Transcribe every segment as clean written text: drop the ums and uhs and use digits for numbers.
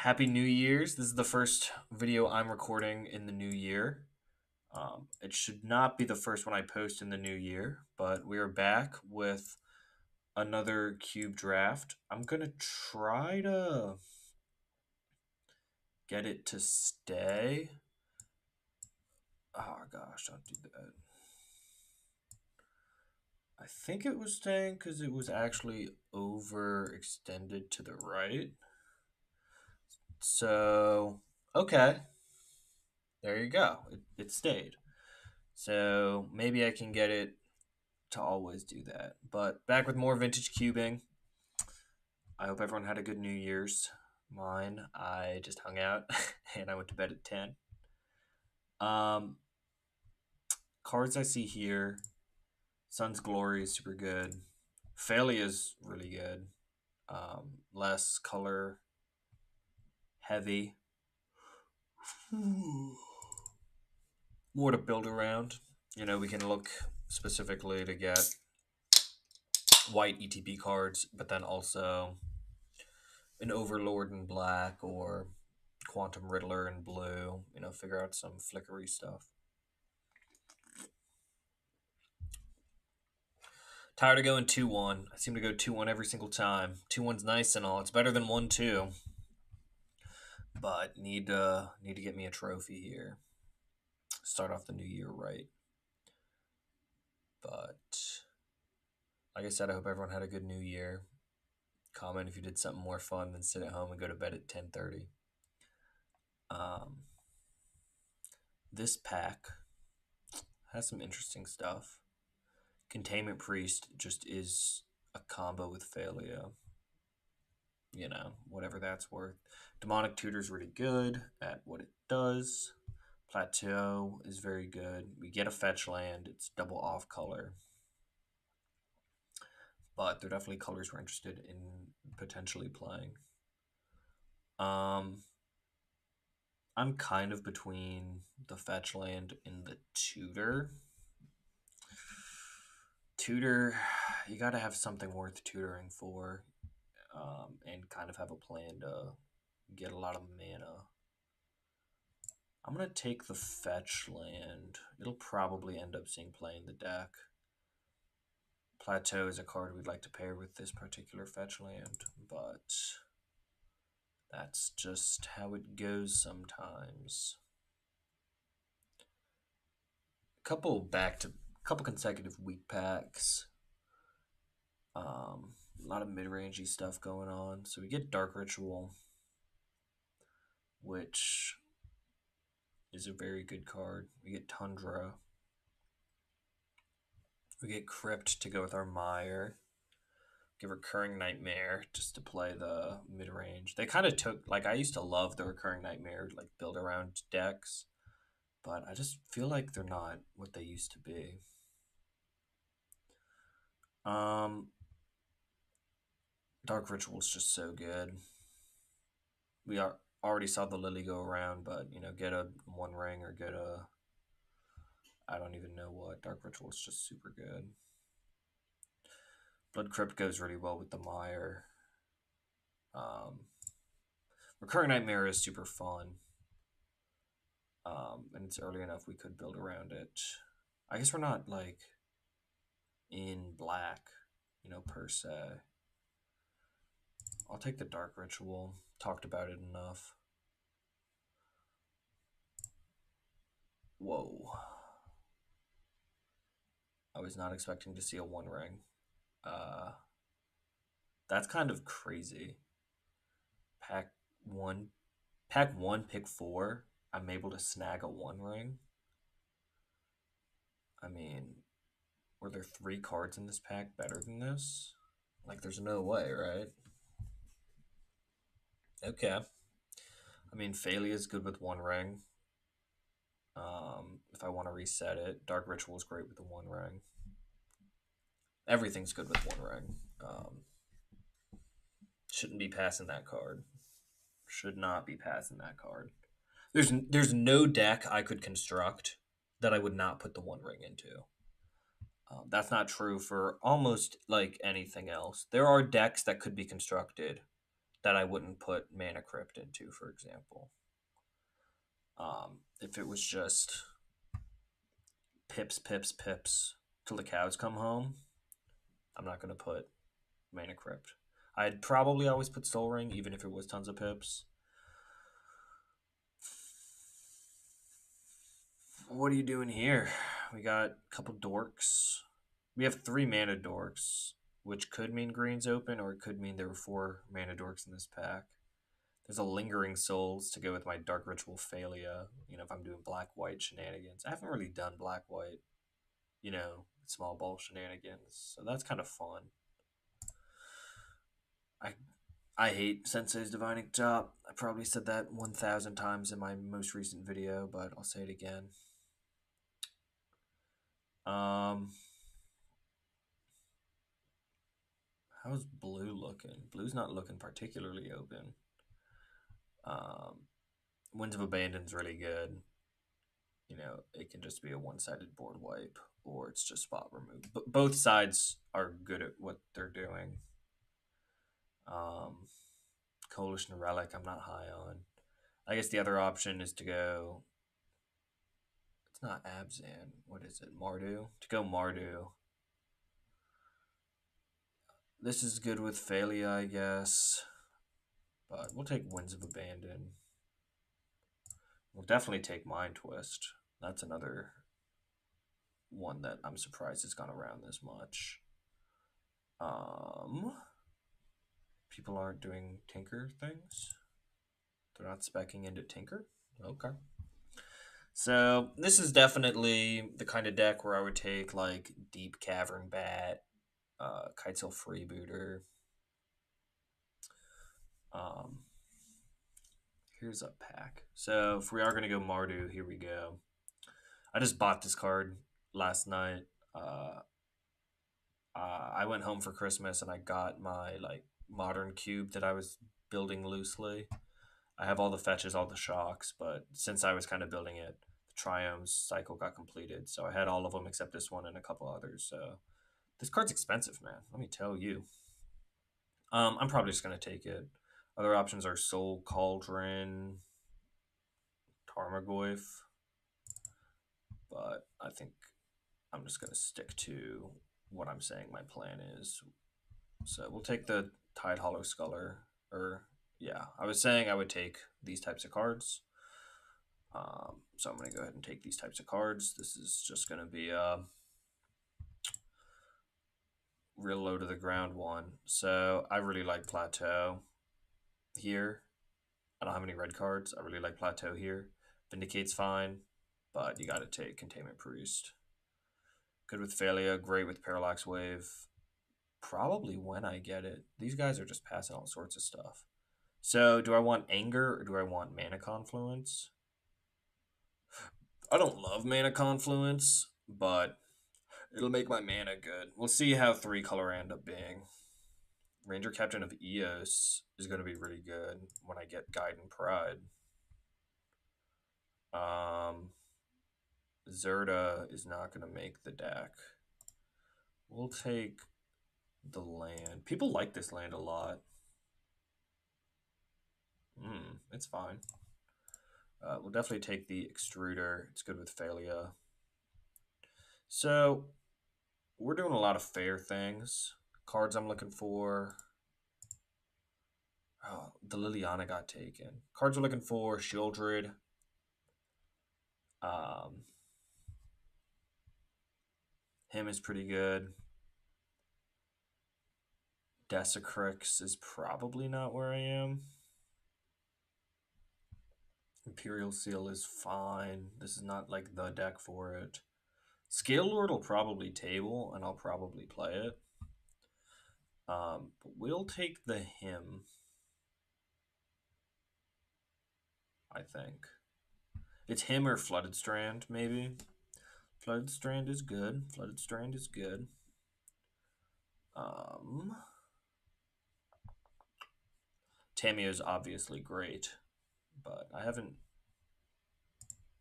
Happy New Year's. This is the first video I'm recording in the new year. It should not be the first one I post in the new year, but we are back with another cube draft. I'm going to try to get it to stay. Oh gosh, don't do that. I think it was staying because it was actually overextended to the right. So, okay. There you go. It stayed. So maybe I can get it to always do that. But back with more vintage cubing. I hope everyone had a good New Year's. Mine, I just hung out and I went to bed at 10. Um, Cards I see here. Sun's Glory is super good. Failure is really good. Less color heavy. More to build around. We can look specifically to get white ETB cards, but then also an Overlord in black or Quantum Riddler in blue. Figure out some flickery stuff. Tired of going 2-1. I seem to go 2-1 every single time. 2-1's nice and all. It's better than 1-2. But need to get me a trophy here. Start off the new year right. But like I said, I hope everyone had a good new year. Comment if you did something more fun than sit at home and go to bed at 10:30. This pack has some interesting stuff. Containment Priest just is a combo with Failure. Whatever that's worth. Demonic Tutor's really good at what it does. Plateau is very good. We get a fetch land. It's double off color. But they're definitely colors we're interested in potentially playing. I'm kind of between the fetch land and the tutor. Tutor, you got to have something worth tutoring for, and kind of have a plan to get a lot of mana. I'm going to take the fetch land. It'll probably end up seeing play in the deck. Plateau is a card we'd like to pair with this particular fetch land, but that's just how it goes sometimes. Couple consecutive weak packs. A lot of mid-rangey stuff going on. So we get Dark Ritual, which is a very good card. We get Tundra. We get Crypt to go with our Mire. Get Recurring Nightmare just to play the mid-range. They kind of took, I used to love the Recurring Nightmare, build around decks, but I just feel like they're not what they used to be. Dark Ritual is just so good. We already saw the Lily go around, but get a One Ring or get a, I don't even know what. Dark Ritual is just super good. Blood Crypt goes really well with the Mire. Recurring Nightmare is super fun. And it's early enough we could build around it. I guess we're not in black, per se. I'll take the Dark Ritual. Talked about it enough. Whoa. I was not expecting to see a One Ring. That's kind of crazy. Pack one, pick 4. I'm able to snag a One Ring. I mean, were there 3 cards in this pack better than this? There's no way, right? Okay. I mean, Failure is good with One Ring. If I want to reset it, Dark Ritual is great with the One Ring. Everything's good with One Ring. Shouldn't be passing that card. Should not be passing that card. There's no deck I could construct that I would not put the One Ring into. That's not true for almost anything else. There are decks that could be constructed that I wouldn't put Mana Crypt into, for example. If it was just pips, pips, pips till the cows come home, I'm not going to put Mana Crypt. I'd probably always put Soul Ring, even if it was tons of pips. What are you doing here? We got a couple dorks. We have 3 mana dorks, which could mean green's open, or it could mean there were 4 mana dorks in this pack. There's a Lingering Souls to go with my Dark Ritual Failure, if I'm doing black white shenanigans. I haven't really done black white, small ball shenanigans, so that's kind of fun. I I hate Sensei's Divining Top. I probably said that 1,000 times in my most recent video, but I'll say it again. Um, how's blue looking? Blue's not looking particularly open. Winds of Abandon's really good. It can just be a one-sided board wipe, or it's just spot remove. But both sides are good at what they're doing. Coalition Relic, I'm not high on. I guess the other option is to go. It's not Abzan. What is it? Mardu. To go Mardu. This is good with Failure, I guess. But we'll take Winds of Abandon. We'll definitely take Mind Twist. That's another one that I'm surprised has gone around this much. People aren't doing Tinker things. They're not specking into Tinker. Okay. So this is definitely the kind of deck where I would take like Deep Cavern Bat, Kitesail Freebooter. Here's a pack. So if we are gonna go Mardu, here we go. I just bought this card last night. I went home for Christmas and I got my like modern cube that I was building loosely. I have all the fetches, all the shocks, but since I was kind of building it, the Triomes cycle got completed, so I had all of them except this one and a couple others. So this card's expensive, man. Let me tell you. I'm probably just gonna take it. Other options are Soul Cauldron, Tarmogoyf, but I think I'm just gonna stick to what I'm saying my plan is. So we'll take the Tide Hollow Sculler, or yeah, I was saying I would take these types of cards. So I'm going to go ahead and take these types of cards. This is just going to be a real low to the ground one. So I really like Plateau here. I don't have any red cards. I really like Plateau here. Vindicate's fine, but you got to take Containment Priest. Good with Failure, great with Parallax Wave. Probably when I get it. These guys are just passing all sorts of stuff. So do I want Anger or do I want Mana Confluence? I don't love Mana Confluence, but it'll make my mana good. We'll see how 3-color end up being. Ranger Captain of Eos is going to be really good when I get Guide and Pride. Zerda is not going to make the deck. We'll take the land. People like this land a lot. It's fine. We'll definitely take the Extruder. It's good with Failure. So we're doing a lot of fair things. Cards I'm looking for. Oh, the Liliana got taken. Cards we're looking for: Shieldred. Him is pretty good. Desecrix is probably not where I am. Imperial Seal is fine. This is not like the deck for it. Scale Lord will probably table, and I'll probably play it. But we'll take the Him, I think. It's him or Flooded Strand, maybe. Flooded Strand is good. Flooded Strand is good. Tamio is obviously great, but I haven't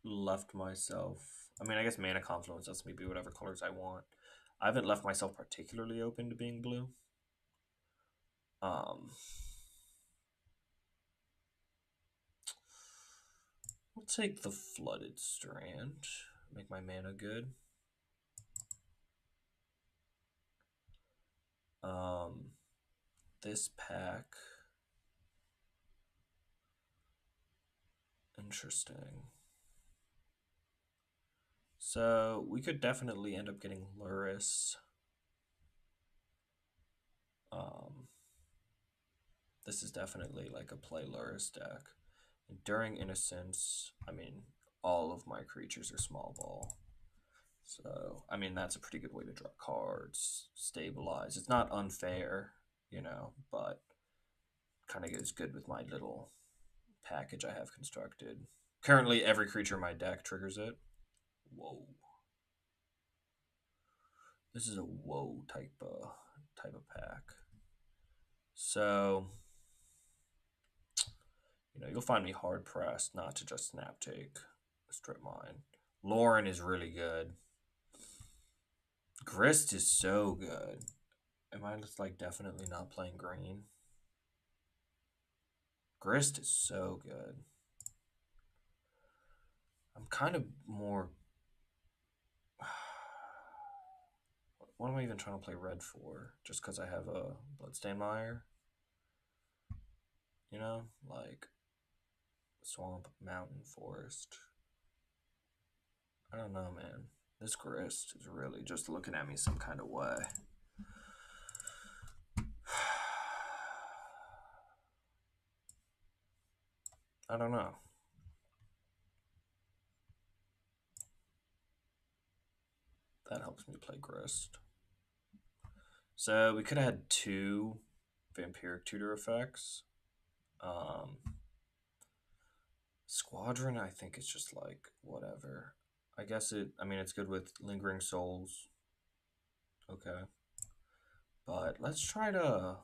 left myself. I mean, I guess Mana Confluence lets me be whatever colors I want. I haven't left myself particularly open to being blue. take the Flooded Strand. Make my mana good. This pack. Interesting. So we could definitely end up getting Luris. This is definitely like a play Luris deck. During Innocence, I mean, all of my creatures are small ball. So, I mean, that's a pretty good way to draw cards, stabilize. It's not unfair, but kind of goes good with my little package I have constructed. Currently, every creature in my deck triggers it. Whoa. This is a whoa type of pack. So, you'll find me hard pressed not to just snap take strip mine. Lauren is really good. Grist is so good. Am I just like definitely not playing green? Grist is so good. I'm kind of more. What am I even trying to play red for? Just because I have a Bloodstained Mire? Like Swamp, Mountain, Forest. I don't know, man. This Grist is really just looking at me some kind of way. I don't know. That helps me play Grist. So we could have had 2 Vampiric Tutor effects. Squadron, I think it's just like whatever. I guess it's good with Lingering Souls. Okay. But let's try to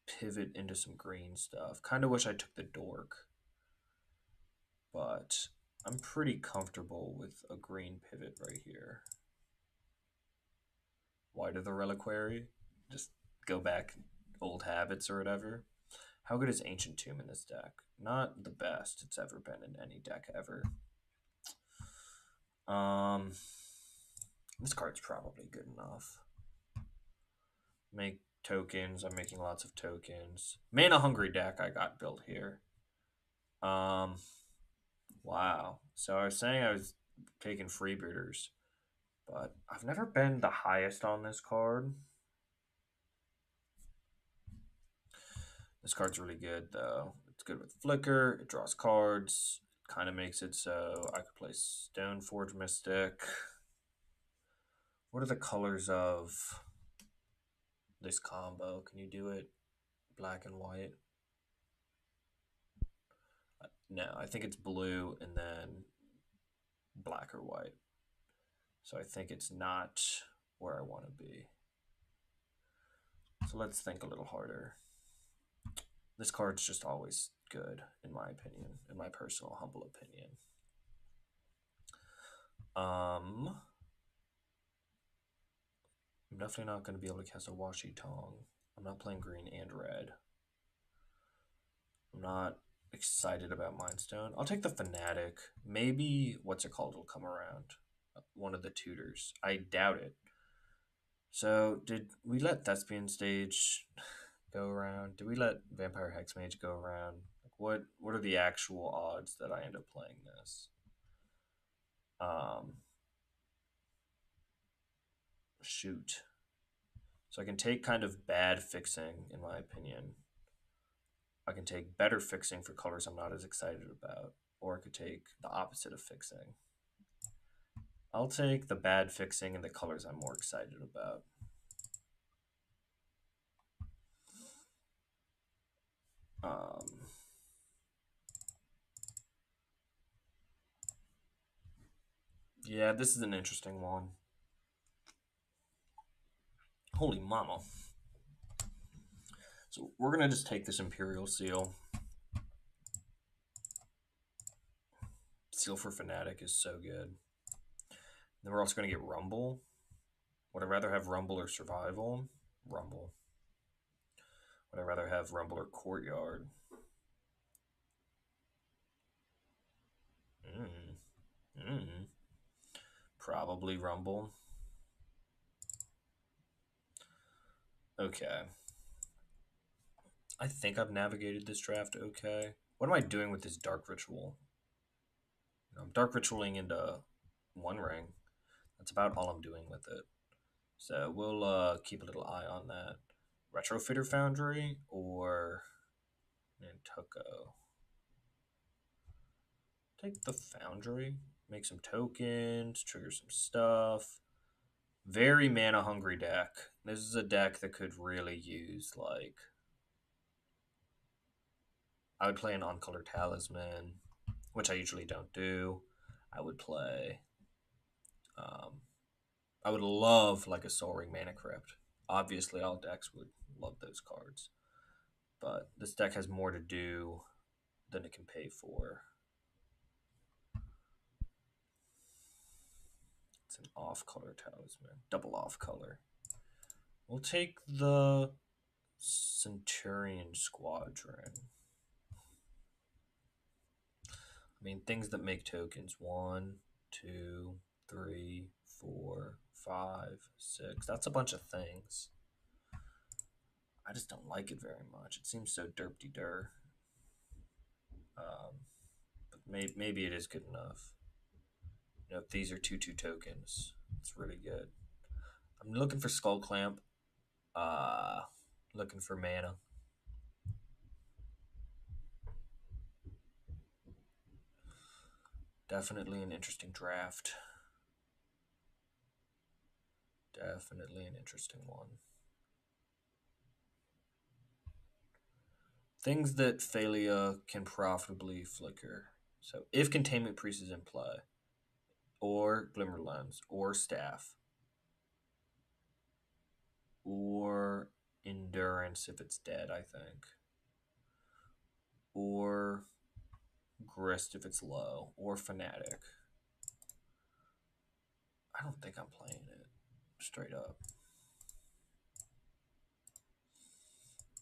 pivot into some green stuff. Kind of wish I took the Dork. But I'm pretty comfortable with a green pivot right here. Why do the Reliquary? Just go back old habits or whatever. How good is Ancient Tomb in this deck? Not the best it's ever been in any deck ever. This card's probably good enough. Make tokens. I'm making lots of tokens. Mana hungry deck I got built here. Wow. So I was saying I was taking freebooters, but I've never been the highest on this card. This card's really good though. It's good with Flicker. It draws cards. Kind of makes it so I could play Stoneforge Mystic. What are the colors of this combo? Can you do it black and white? No, I think it's blue and then black or white. So I think it's not where I want to be. So let's think a little harder. This card's just always good, in my opinion, in my personal humble opinion. I'm definitely not going to be able to cast a Washi Tong. I'm not playing green and red. I'm not excited about Mindstone. I'll take the Fanatic. Maybe, what's it called, will come around. One of the tutors. I doubt it. So, did we let Thespian Stage go around? Did we let Vampire Hexmage go around? What are the actual odds that I end up playing this? Shoot. So I can take kind of bad fixing, in my opinion. I can take better fixing for colors I'm not as excited about, or I could take the opposite of fixing. I'll take the bad fixing and the colors I'm more excited about. Yeah, this is an interesting one. Holy mama. So we're going to just take this Imperial Seal. Seal for Fanatic is so good. Then we're also going to get Rumble. Would I rather have Rumble or Survival? Rumble. Would I rather have Rumble or Courtyard? Hmm. Probably Rumble. Okay. I think I've navigated this draft okay. What am I doing with this Dark Ritual? I'm Dark Ritualing into One Ring. That's about all I'm doing with it. So we'll keep a little eye on that. Retrofitter Foundry or Nantuko? Take the Foundry. Make some tokens, trigger some stuff. Very mana hungry deck. This is a deck that could really use, like, I would play an Uncolored Talisman, which I usually don't do. I would play, um, I would love like a Soul Ring Mana Crypt. Obviously, all decks would love those cards, but this deck has more to do than it can pay for. It's an off-color talisman, double off-color. We'll take the Centurion Squadron. I mean, things that make tokens. 1, 2, 3, 4, 5, 6. That's a bunch of things. I just don't like it very much. It seems so derpy-dur. But maybe it is good enough. If these are 2/2 tokens, it's really good. I'm looking for Skull Clamp. Uh, Looking for mana. Definitely an interesting draft. Definitely an interesting one. Things that Thalia can profitably flicker. So if Containment Priest is in play, or Glimmer Lens, or Staff, or Endurance if it's dead, I think, or Grist if it's low, or Fanatic. I don't think I'm playing it straight up.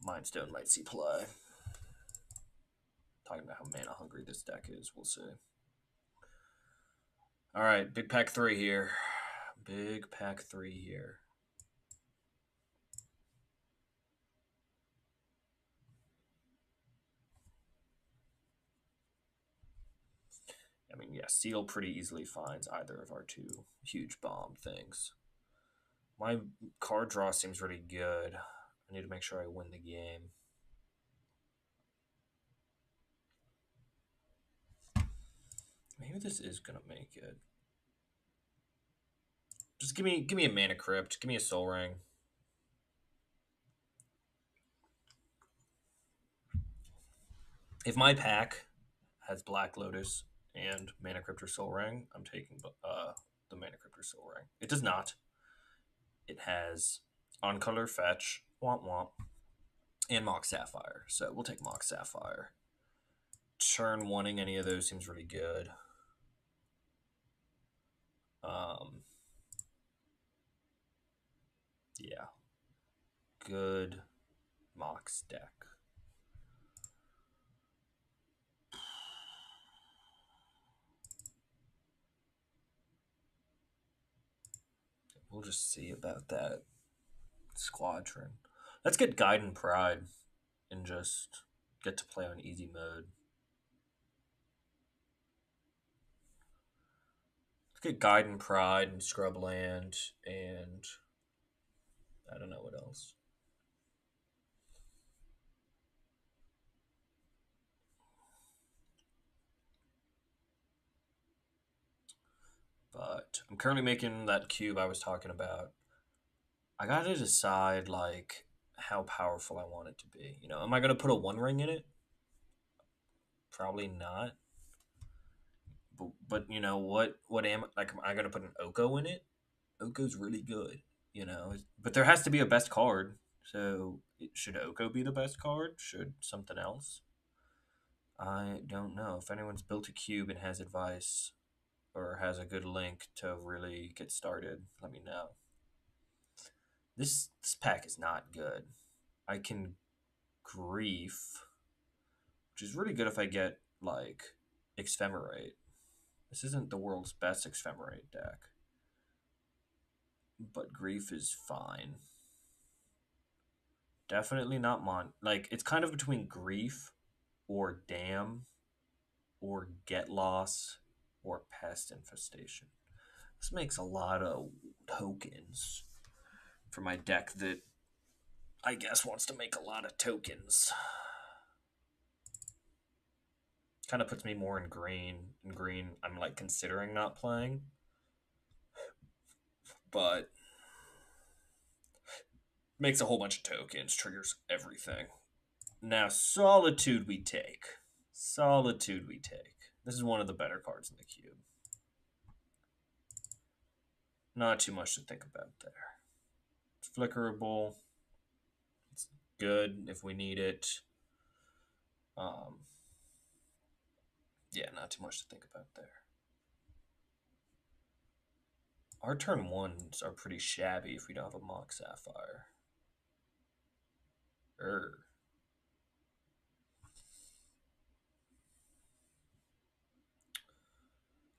Mindstone might see play. Talking about how mana hungry this deck is, we'll see. All right, big pack 3 here. Big pack 3 here. I mean, yeah, Seal pretty easily finds either of our two huge bomb things. My card draw seems really good. I need to make sure I win the game. Maybe this is gonna make it. Just give me a mana crypt. Give me a soul ring. If my pack has Black Lotus and Mana Crypt or Soul Ring, I'm taking the Mana Crypt or Soul Ring. It does not. It has On Color Fetch, Womp Womp, and Mox Sapphire. So we'll take Mox Sapphire. Turn wanting any of those seems really good. Yeah. Good Mox deck. We'll just see about that squadron. Let's get Guide and Pride and just get to play on easy mode. Let's get Guide and Pride and Scrubland and I don't know what else. But I'm currently making that cube I was talking about. I gotta decide like how powerful I want it to be. Am I gonna put a one ring in it? Probably not. But what am like? Am I gonna put an Oko in it? Oko's really good. But there has to be a best card. So should Oko be the best card? Should something else? I don't know. If anyone's built a cube and has advice or has a good link to really get started, let me know. This pack is not good. I can grief, which is really good if I get like Ephemerate. This isn't the world's best ephemerate deck, but grief is fine. Definitely not like it's kind of between grief or dam or get loss or pest infestation. This makes a lot of tokens for my deck that I guess wants to make a lot of tokens. Kind of puts me more in green. In green, I'm like considering not playing, but makes a whole bunch of tokens, triggers everything. Now, Solitude we take. Solitude we take. This is one of the better cards in the cube. Not too much to think about there. It's flickerable. It's good if we need it. Yeah, not too much to think about there. Our turn ones are pretty shabby if we don't have a Mock Sapphire.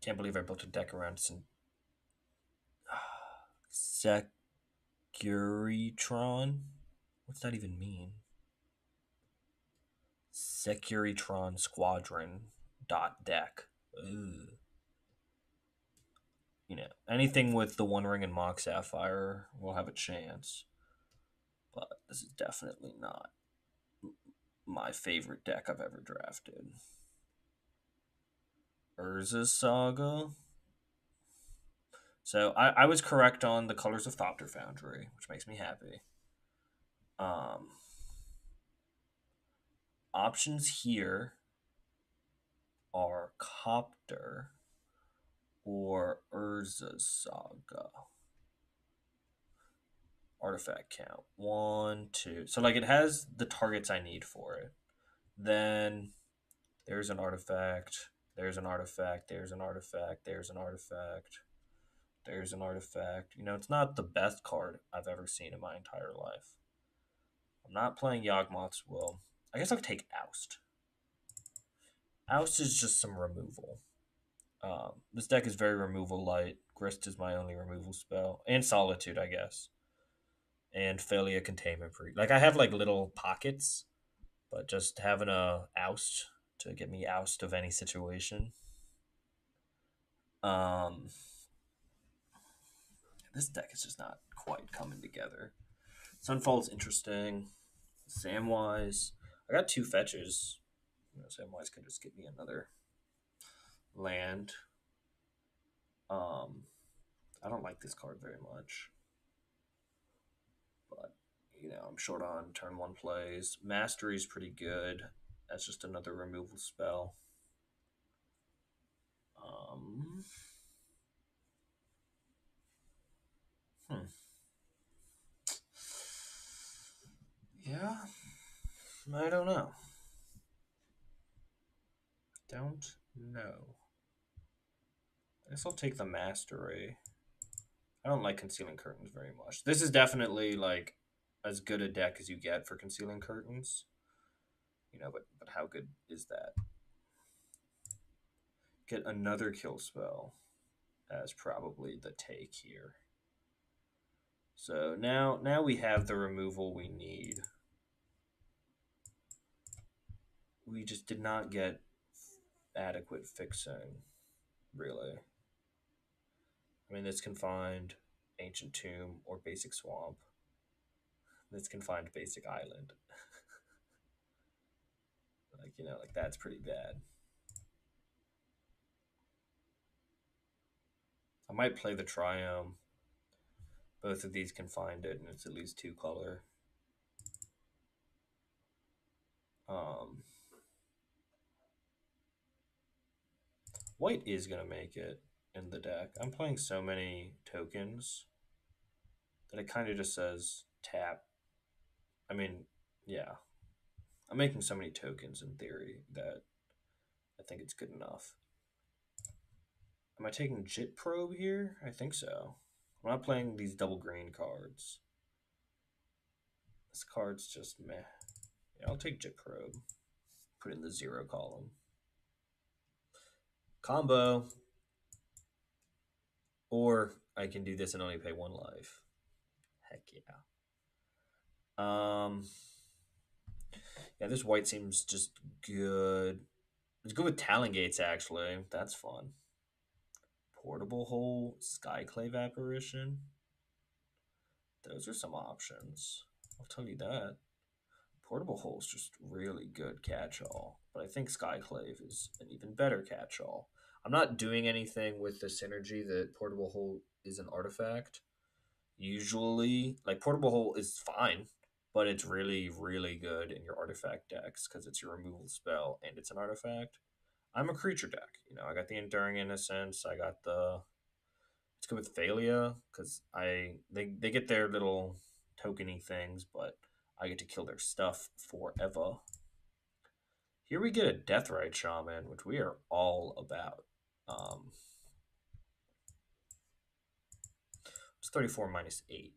Can't believe I built a deck around some Securitron. What's that even mean? Securitron Squadron .deck. Ugh. You know, anything with the One Ring and Mock Sapphire will have a chance. But this is definitely not my favorite deck I've ever drafted. Urza Saga. So I was correct on the colors of Thopter Foundry, which makes me happy. Options here are Copter or Urza Saga. Artifact count 1, 2. So like it has the targets I need for it. Then there's an artifact. There's an artifact. There's an artifact. There's an artifact. There's an artifact. You know, it's not the best card I've ever seen in my entire life. I'm not playing Yawgmoth's Will. I guess I'll take Oust. Oust is just some removal. This deck is very removal light. Grist is my only removal spell. And Solitude, I guess. And Failure Containment Breach. Like, I have, like, little pockets, but just having a Oust to get me oust of any situation. This deck is just not quite coming together. Sunfall's interesting. Samwise. I got 2 fetches. You know, Samwise can just get me another land. I don't like this card very much. But, you know, I'm short on turn 1 plays. Mastery's pretty good. That's just another removal spell. Yeah, I don't know. Don't know. I guess I'll take the Mastery. I don't like Concealing Curtains very much. This is definitely like as good a deck as you get for Concealing Curtains. You know, but how good is that? Get another kill spell as probably the take here. So now we have the removal we need. We just did not get adequate fixing, really. I mean, this can find Ancient Tomb or Basic Swamp. This can find Basic Island. Like, you know, like that's pretty bad. I might play the Triumph. Both of these can find it, and it's at least 2 color. White is going to make it in the deck. I'm playing so many tokens that it kind of just says tap. I mean, yeah. I'm making so many tokens in theory that I think it's good enough. Am I taking Jit Probe here? I think so. I'm not playing these double green cards. This card's just meh. Yeah, I'll take Jit Probe. Put it in the 0 column. Combo. Or I can do this and only pay one life. Heck yeah. Um, yeah, this white seems just good. Let's go with Talon Gates, actually. That's fun. Portable Hole, Skyclave Apparition. Those are some options. I'll tell you that. Portable Hole is just really good catch-all, but I think Skyclave is an even better catch-all. I'm not doing anything with the synergy that Portable Hole is an artifact. Usually, like Portable Hole is fine, but it's really, really good in your artifact decks because it's your removal spell and it's an artifact. I'm a creature deck. I got the Enduring Innocence. I got the. Let's go with Thalia because they get their little tokeny things, but I get to kill their stuff forever. Here we get a Deathrite Shaman, which we are all about. It's 34 minus 8.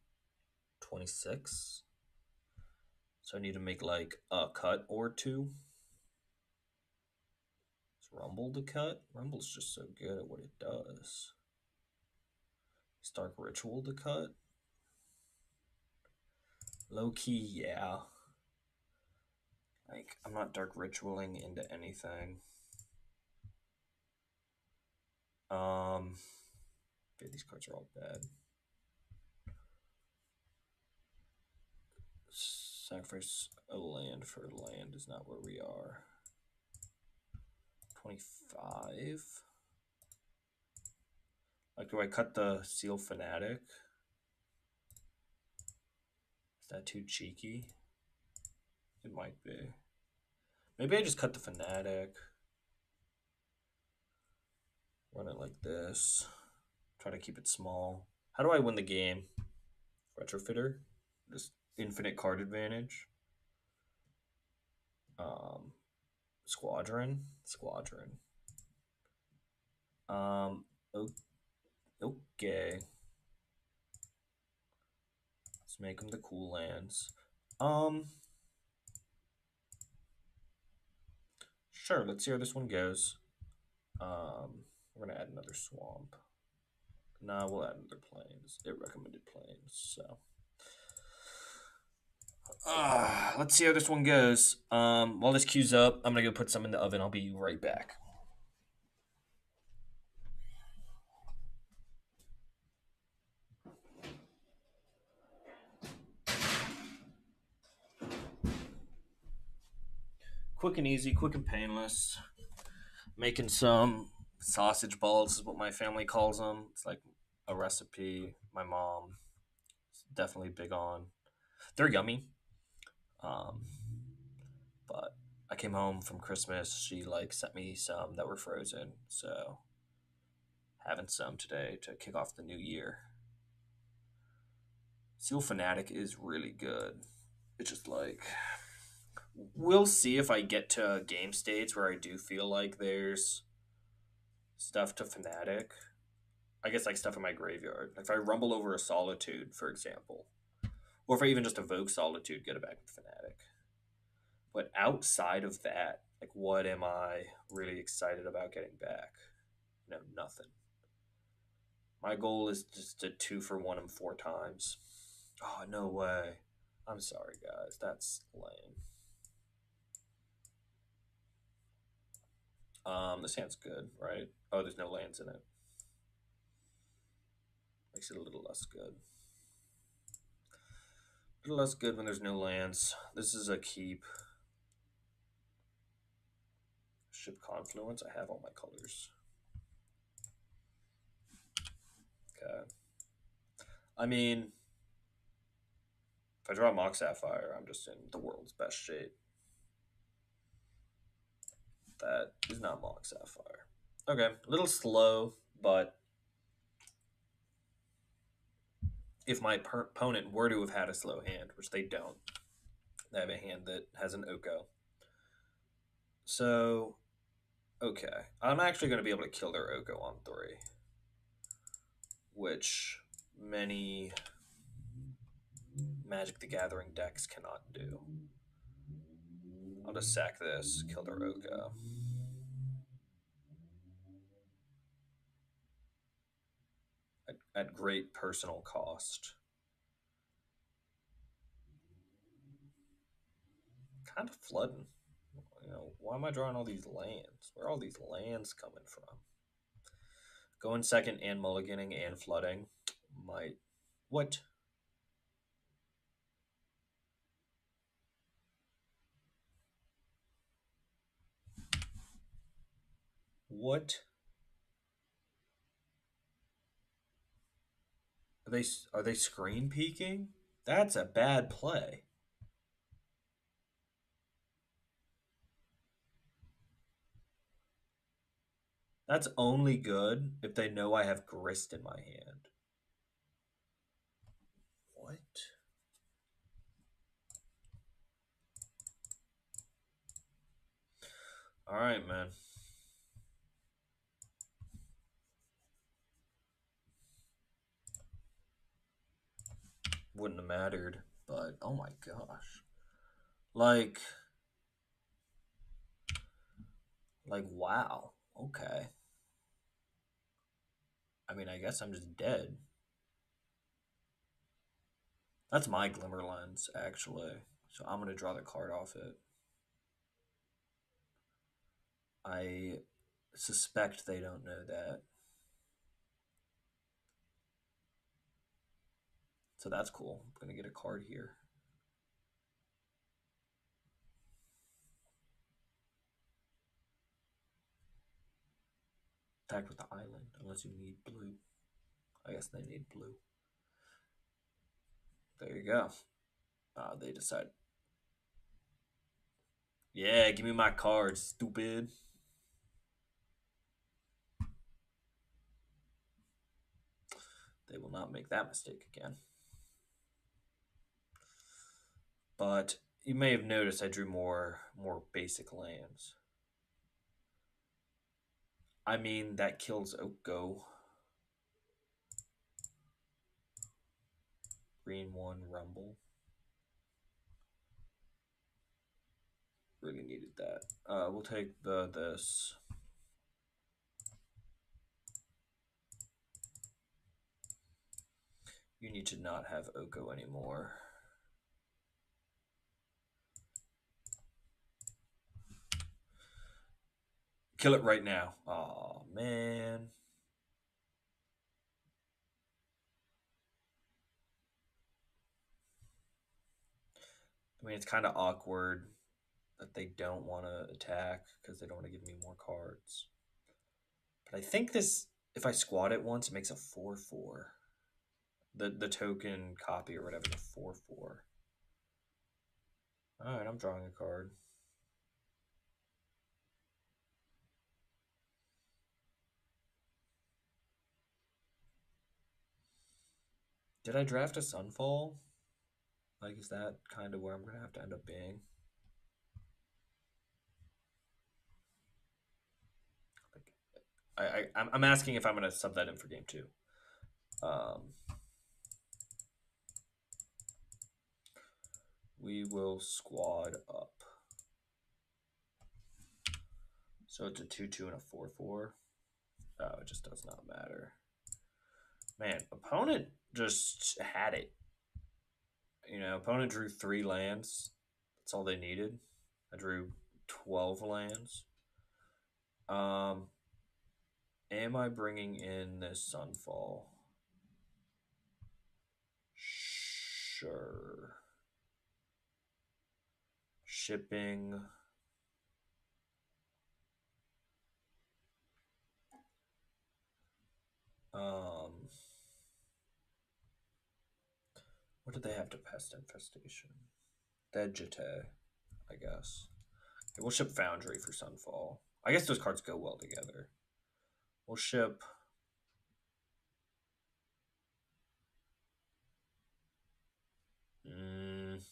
26. So I need to make like a cut or two. Is Rumble to cut? Rumble's just so good at what it does. Stark Ritual to cut? Low key, yeah. Like, I'm not Dark Ritualing into anything. Yeah, these cards are all bad. Sacrifice a land for land is not where we are. 25. Like, do I cut the Seal Fanatic? Is that too cheeky? It might be. Maybe I just cut the Fanatic. Run it like this. Try to keep it small. How do I win the game? Retrofitter? Just infinite card advantage. Um, Squadron. Um, okay. Let's make them the cool lands. Sure. Let's see how this one goes. We're gonna add another swamp. Nah, we'll add another plains. It recommended plains, so. Let's see how this one goes. While this queues up, I'm gonna go put some in the oven. I'll be right back. Quick and easy, quick and painless. Making some sausage balls is what my family calls them. It's like a recipe my mom is definitely big on. They're yummy. Um, but I came home from Christmas. She sent me some that were frozen, so having some today to kick off the new year. Seal Fanatic is really good. It's just we'll see if I get to game states where I do feel like there's stuff to Fanatic. I guess stuff in my graveyard. If I rumble over a Solitude, for example, or if I even just evoke Solitude, get it back with Fanatic. But outside of that, what am I really excited about getting back? Nothing. My goal is just to 2-for-1 him 4 times. Oh, no way. I'm sorry, guys. That's lame. This hand's good, right? Oh, there's no lands in it. Makes it a little less good. A little less good when there's no lands. This is a keep. Ship Confluence. I have all my colors. Okay. I mean, if I draw Mock Sapphire, I'm just in the world's best shape. That is not Mock Sapphire. Okay, a little slow, but if my opponent were to have had a slow hand, which they don't, they have a hand that has an Oko. So, okay. I'm actually going to be able to kill their Oko on 3, which many Magic the Gathering decks cannot do. I'll just sack this, kill their Oko. I at great personal cost. Kind of flooding. Why am I drawing all these lands? Where are all these lands coming from? Going second and mulliganing and flooding might. What? What are they? Are they screen peeking? That's a bad play. That's only good if they know I have grist in my hand. What? All right, man. Wouldn't have mattered, but oh my gosh. Like, wow. Okay. I mean, I guess I'm just dead. That's my glimmer lens, actually. So I'm gonna draw the card off it. I suspect they don't know that. So that's cool. I'm gonna get a card here. Attack with the island, unless you need blue. I guess they need blue. There you go. They decide. Yeah, give me my card, stupid. They will not make that mistake again. But you may have noticed I drew more basic lands. I mean, that kills Oko. Green 1, Rumble. Really needed that. We'll take this. You need to not have Oko anymore. Kill it right now. Oh man. I mean, it's kind of awkward that they don't want to attack because they don't want to give me more cards. But I think this, if I squat it once, it makes a 4/4. The token copy or whatever, the 4/4. All right, I'm drawing a card. Did I draft a Sunfall? Like, is that kind of where I'm gonna have to end up being? I'm asking if I'm gonna sub that in for game 2. We will squad up. So it's a 2/2 and a 4/4. Oh, it just does not matter. Man, opponent just had it. Opponent drew 3 lands. That's all they needed. I drew 12 lands. Am I bringing in this Sunfall? Sure. Shipping. What did they have to pest infestation? Vegete, I guess. Okay, we'll ship Foundry for Sunfall. I guess those cards go well together. We'll ship. Okay,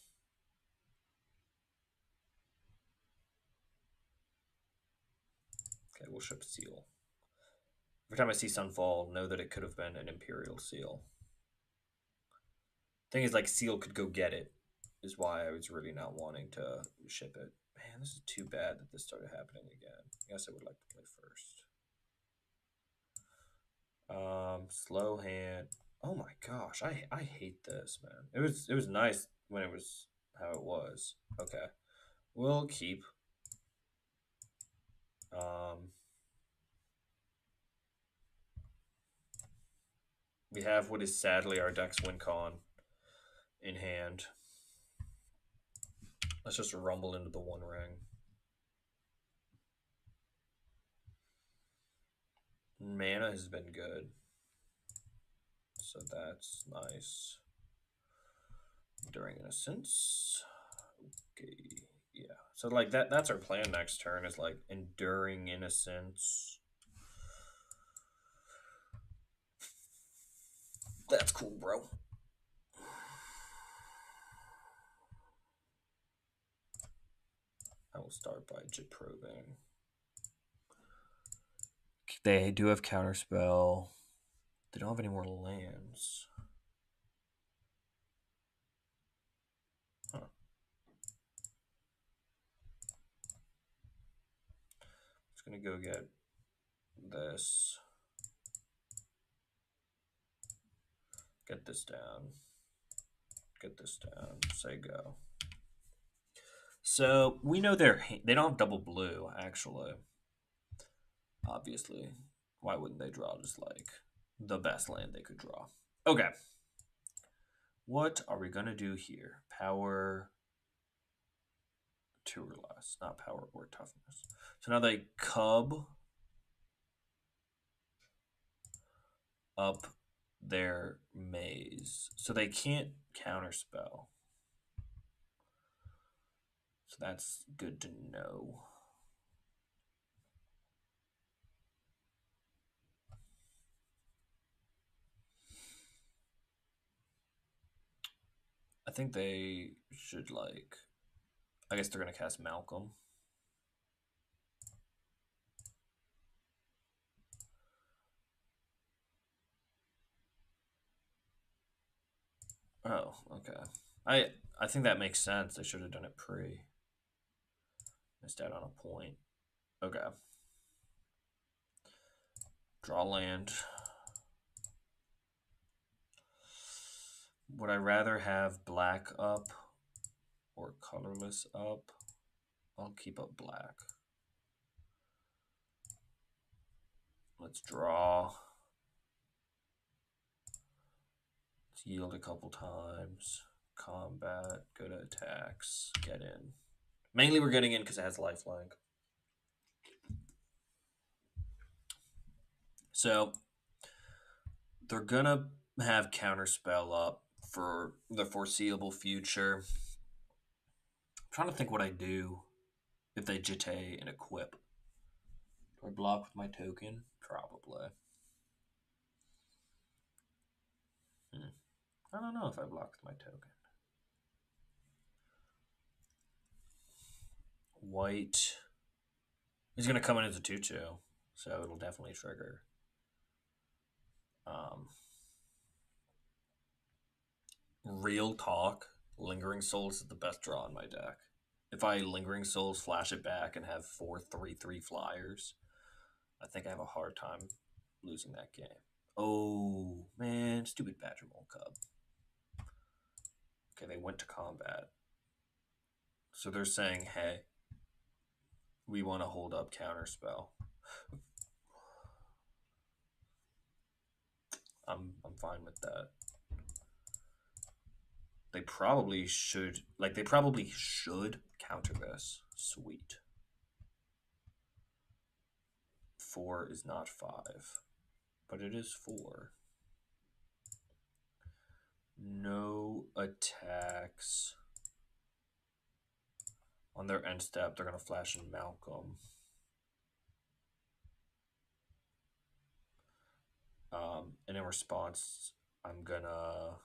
we'll ship Seal. Every time I see Sunfall, know that it could have been an Imperial Seal. Thing is, like, Seal could go get it, is why I was really not wanting to ship it. Man, this is too bad that this started happening again. I guess I would like to play first. Slow hand. Oh my gosh, I hate this, man. It was nice when it was how it was. Okay, we'll keep. Um, we have what is sadly our deck's win con in hand. Let's just rumble into the One Ring. Mana has been good, so that's nice. Enduring Innocence. Okay, yeah. So like that's our plan next turn is like Enduring Innocence. That's cool, bro. I will start by Jit Probing. They do have Counterspell. They don't have any more lands. Huh. Just gonna go get this. Get this down. Get this down. Say go. So we know they don't have double blue actually. Obviously, why wouldn't they draw just like the best land they could draw? Okay. What are we gonna do here? Power 2 or less, not power or toughness. So now they cub up their maze. So they can't counterspell. So that's good to know. I think they should like I guess they're gonna cast Malcolm. Oh, okay. I think that makes sense. They should have done it pre. Missed out on a point. Okay. Draw land. Would I rather have black up or colorless up? I'll keep up black. Let's draw. Let's yield a couple times. Combat, go to attacks, get in. Mainly we're getting in because it has lifelink. So they're gonna have counterspell up for the foreseeable future. I'm trying to think what I do if they jite and equip. Do I block with my token? Probably. I don't know if I block with my token. White is gonna come in as a 2/2, so it'll definitely trigger. Real talk, Lingering Souls is the best draw in my deck. If I Lingering Souls, flash it back, and have 4/3/3 flyers, I think I have a hard time losing that game. Oh, man, stupid Badger Mole Cub. Okay, they went to combat. So they're saying, hey, we want to hold up Counterspell. I'm fine with that. They probably should counter this. Sweet. 4 is not 5, but it is 4. No attacks. On their end step, they're going to flash in Malcolm. And in response, I'm going to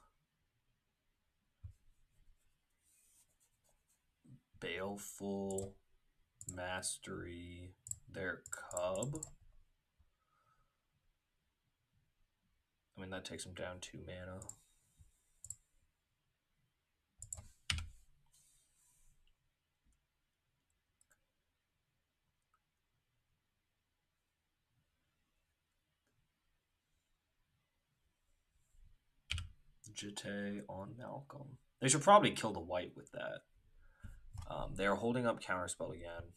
Baleful Mastery their Cub. I mean, that takes them down 2 mana. Jite on Malcolm. They should probably kill the white with that. They are holding up counterspell again.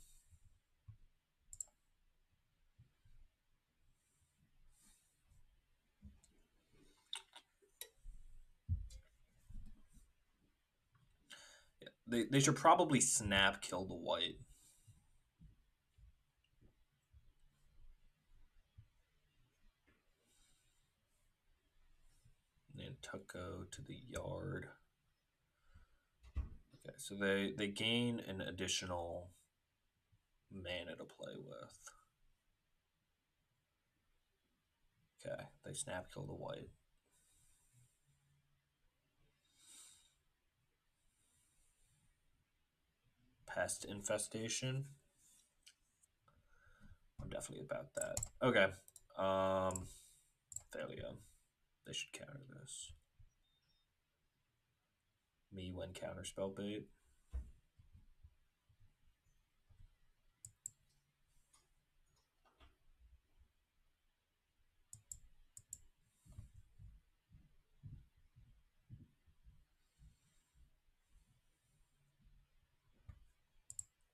Yeah, they should probably snap kill the white. Nantucket to the yard. Okay, so they gain an additional mana to play with. Okay, they snap kill the white. Pest infestation. I'm definitely about that. Okay. Failure. They should counter this. Me when counter spell bait.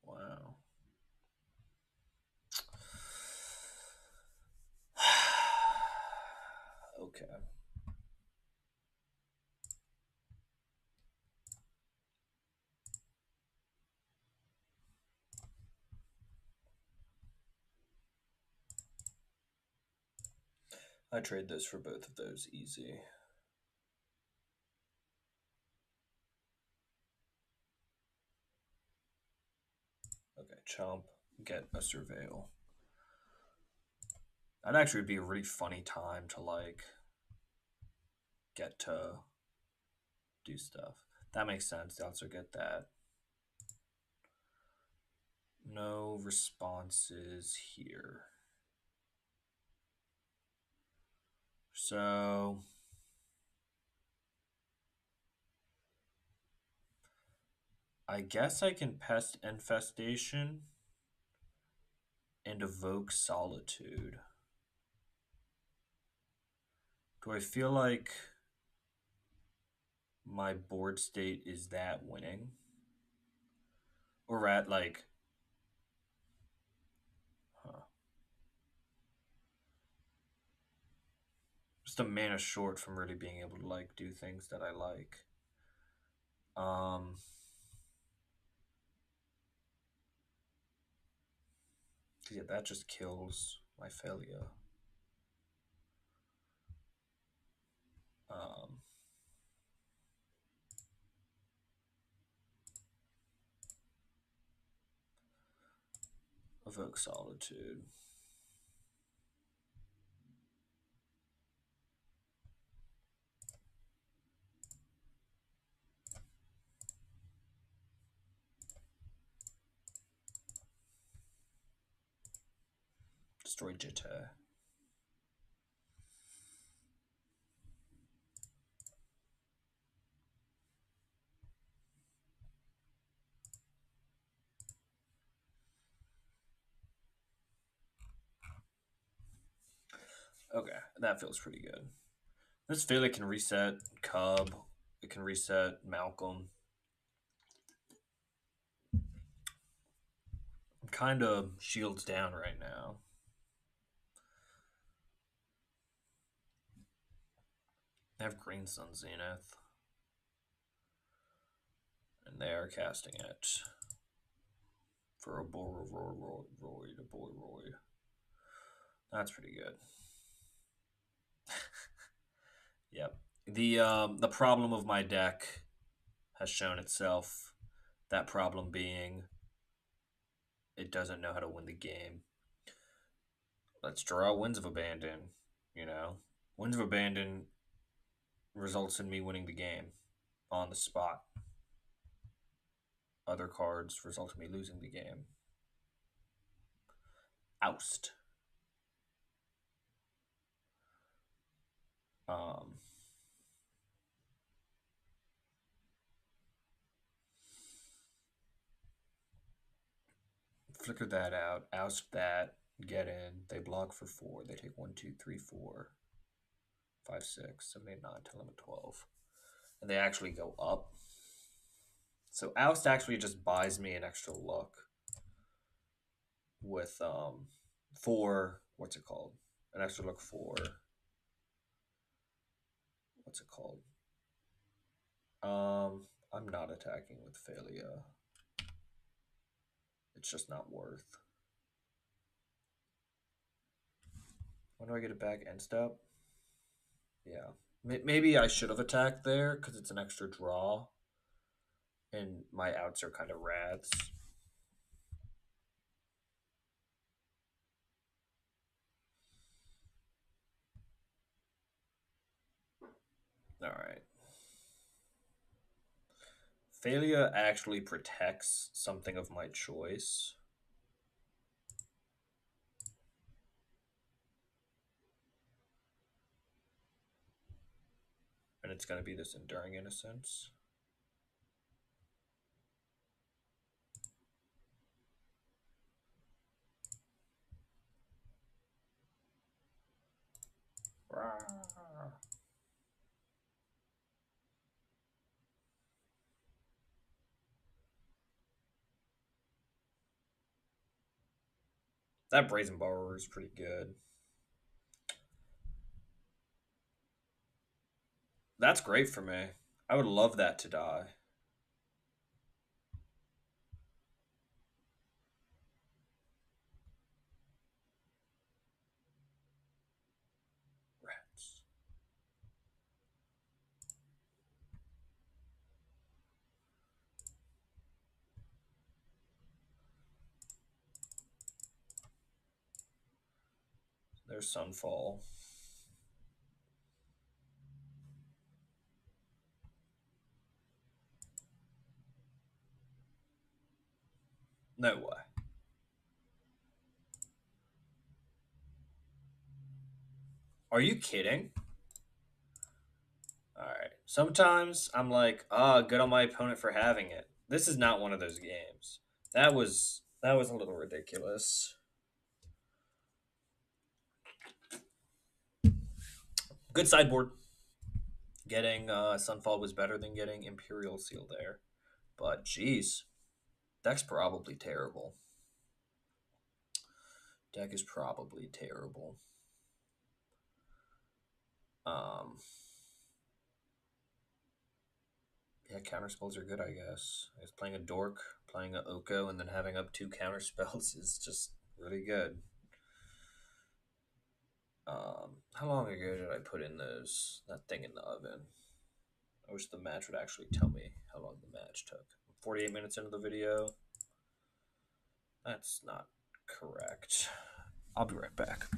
Wow. Okay. I trade this for both of those easy. Okay, chomp, get a surveil. That actually would be a really funny time to like get to do stuff. That makes sense. They also get that. No responses here. So I guess I can pest infestation and evoke solitude. Do I feel like my board state is that winning? Or at like, huh. Just a mana short from really being able to like do things that I like. Yeah, that just kills my failure. Evoke solitude. Destroy Jitter. Okay, that feels pretty good. This failure can reset Cub. It can reset Malcolm. I'm kind of shields down right now. I have Green Sun Zenith. And they are casting it for a Roy. That's pretty good. Yep. The problem of my deck has shown itself. That problem being it doesn't know how to win the game. Let's draw Winds of Abandon. You know, Winds of Abandon results in me winning the game on the spot. Other cards result in me losing the game. Oust. Flicker that out. Oust that. Get in. They block for 4. They take 1, 2, 3, 4, 5, 6, 7, 8, 9, 10, 11, 12. and they actually go up. So oust actually just buys me an extra look with for what's it called? An extra look for what's it called? I'm not attacking with failure. It's just not worth. When do I get it back? End step? Yeah. Maybe I should have attacked there because it's an extra draw. And my outs are kind of rads. Alright. Failure actually protects something of my choice. And it's going to be this Enduring Innocence. That Brazen Borrower is pretty good. That's great for me. I would love that to die. Rats. There's Sunfall. No way. Are you kidding? Alright. Sometimes I'm like, good on my opponent for having it. This is not one of those games. That was a little ridiculous. Good sideboard. Getting Sunfall was better than getting Imperial Seal there. But geez. Deck's probably terrible. Deck is probably terrible. Um Yeah, counter spells are good, I guess. I guess playing a Dork, playing a Oko, and then having up 2 counter spells is just really good. How long ago did I put in that thing in the oven? I wish the match would actually tell me how long the match took. 48 minutes into the video. That's not correct. I'll be right back.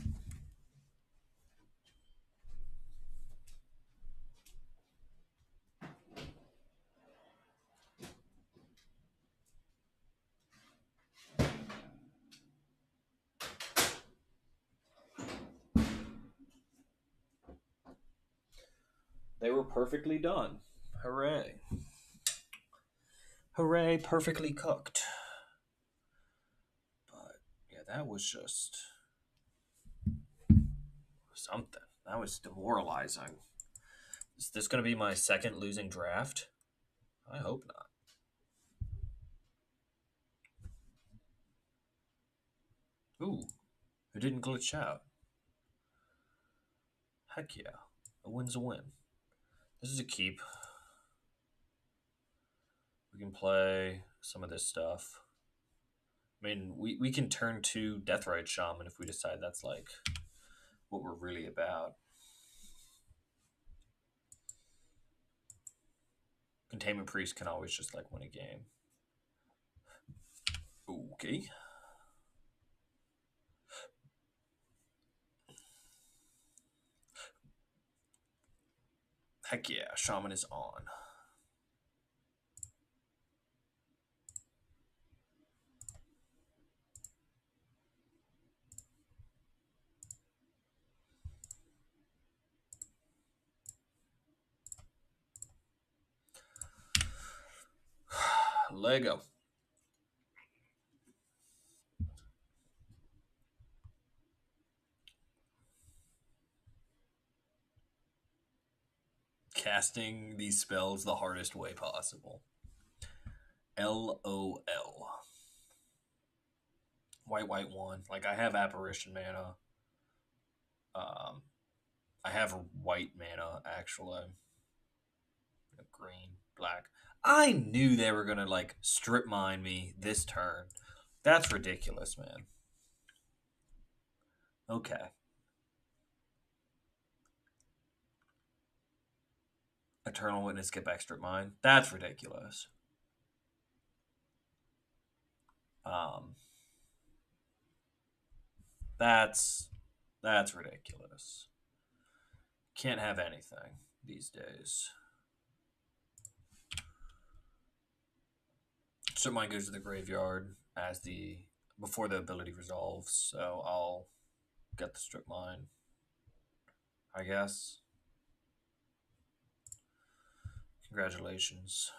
They were perfectly done. Hooray. Hooray, perfectly cooked. But yeah, that was just something. That was demoralizing. Is this going to be my second losing draft? I hope not. Ooh, it didn't glitch out. Heck yeah. A win's a win. This is a keep. We can play some of this stuff. I mean, we can turn to Deathrite Shaman if we decide that's like what we're really about. Containment Priest can always just like win a game. Okay. Heck yeah, Shaman is on. Lego. Casting these spells the hardest way possible. LOL. White, white, one. Like, I have apparition mana. Um, I have white mana, actually. Green, black. I knew they were gonna, like, strip mine me this turn. That's ridiculous, man. Okay. Eternal Witness, get back, strip mine. That's ridiculous. Um, that's ridiculous. Can't have anything these days. Strip mine goes to the graveyard as the before the ability resolves, so I'll get the strip mine, I guess. Congratulations.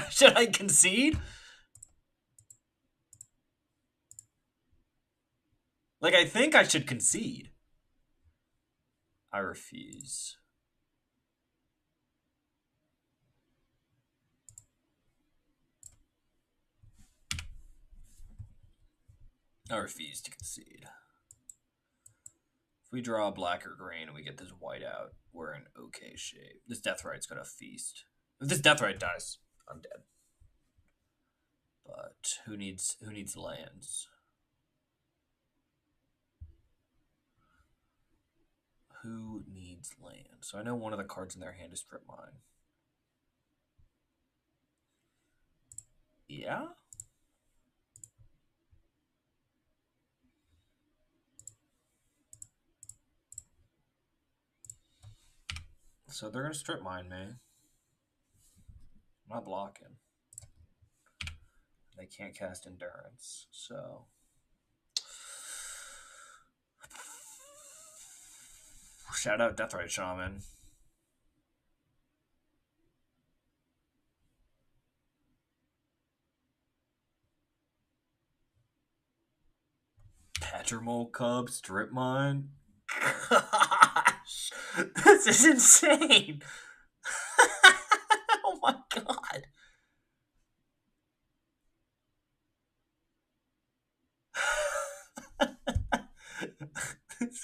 Should I concede? Like, I think I should concede. I refuse. I refuse to concede. If we draw a black or green and we get this white out, we're in okay shape. This Deathrite's gonna feast. If this Deathrite dies, I'm dead. But who needs lands? Who needs land? So I know one of the cards in their hand is strip mine. Yeah? So they're gonna strip mine me. I'm not blocking. They can't cast endurance, so shout out Deathrite Shaman. Patchermole Cub, strip mine. Gosh, this is insane. Oh my god.